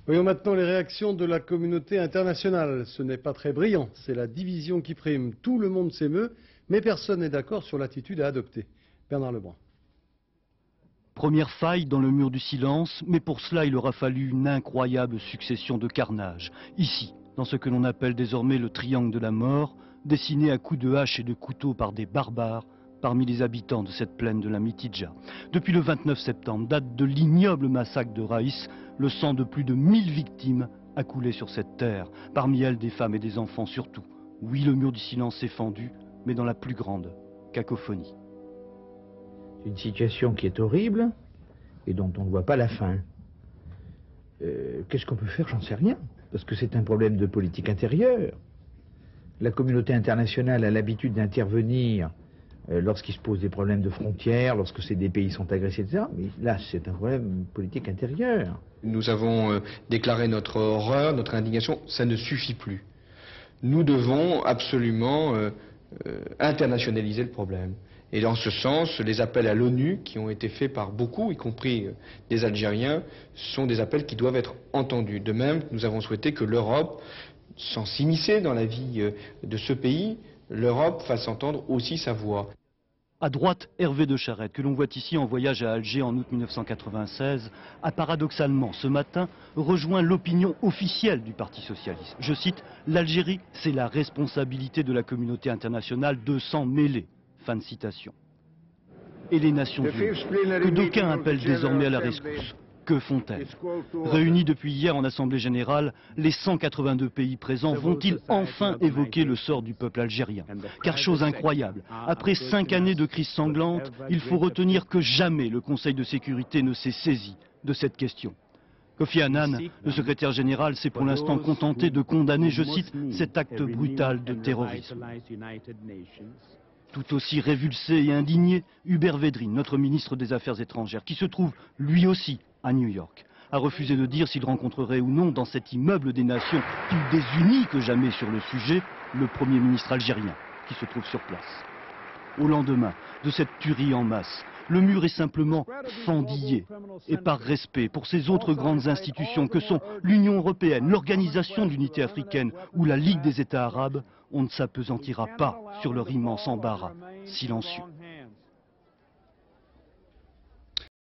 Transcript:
Voyons maintenant les réactions de la communauté internationale. Ce n'est pas très brillant, c'est la division qui prime. Tout le monde s'émeut, mais personne n'est d'accord sur l'attitude à adopter. Bernard Lebrun. Première faille dans le mur du silence, mais pour cela il aura fallu une incroyable succession de carnages. Ici, dans ce que l'on appelle désormais le triangle de la mort, dessiné à coups de hache et de couteau par des barbares, parmi les habitants de cette plaine de la Mitidja. Depuis le 29 septembre, date de l'ignoble massacre de Raïs, le sang de plus de 1000 victimes a coulé sur cette terre, parmi elles des femmes et des enfants surtout. Oui, le mur du silence s'est fendu, mais dans la plus grande cacophonie. C'est une situation qui est horrible et dont on ne voit pas la fin. Qu'est-ce qu'on peut faire? J'en sais rien, parce que c'est un problème de politique intérieure. La communauté internationale a l'habitude d'intervenir lorsqu'il se pose des problèmes de frontières, lorsque des pays sont agressés, etc. Mais là, c'est un problème politique intérieur. Nous avons déclaré notre horreur, notre indignation. Ça ne suffit plus. Nous devons absolument internationaliser le problème. Et dans ce sens, les appels à l'ONU qui ont été faits par beaucoup, y compris des Algériens, sont des appels qui doivent être entendus. De même, nous avons souhaité que l'Europe, sans s'immiscer dans la vie de ce pays, l'Europe fasse entendre aussi sa voix. À droite, Hervé de Charette, que l'on voit ici en voyage à Alger en août 1996, a paradoxalement ce matin rejoint l'opinion officielle du Parti socialiste. Je cite, « L'Algérie, c'est la responsabilité de la communauté internationale de s'en mêler ». Fin de citation. Et les Nations Unies, que d'aucuns appellent désormais à la rescousse. Que font-elles? Réunis depuis hier en Assemblée Générale, les 182 pays présents vont-ils enfin évoquer le sort du peuple algérien? Car chose incroyable, après 5 années de crise sanglante, il faut retenir que jamais le Conseil de sécurité ne s'est saisi de cette question. Kofi Annan, le secrétaire général, s'est pour l'instant contenté de condamner, je cite, cet acte brutal de terrorisme. Tout aussi révulsé et indigné, Hubert Védrine, notre ministre des Affaires étrangères, qui se trouve lui aussi à New York, a refusé de dire s'il rencontrerait ou non dans cet immeuble des nations plus déuni que jamais sur le sujet, le Premier ministre algérien qui se trouve sur place. Au lendemain de cette tuerie en masse, le mur est simplement fendillé. Et par respect pour ces autres grandes institutions que sont l'Union européenne, l'Organisation de l'Unité africaine ou la Ligue des États arabes, on ne s'appesantira pas sur leur immense embarras silencieux.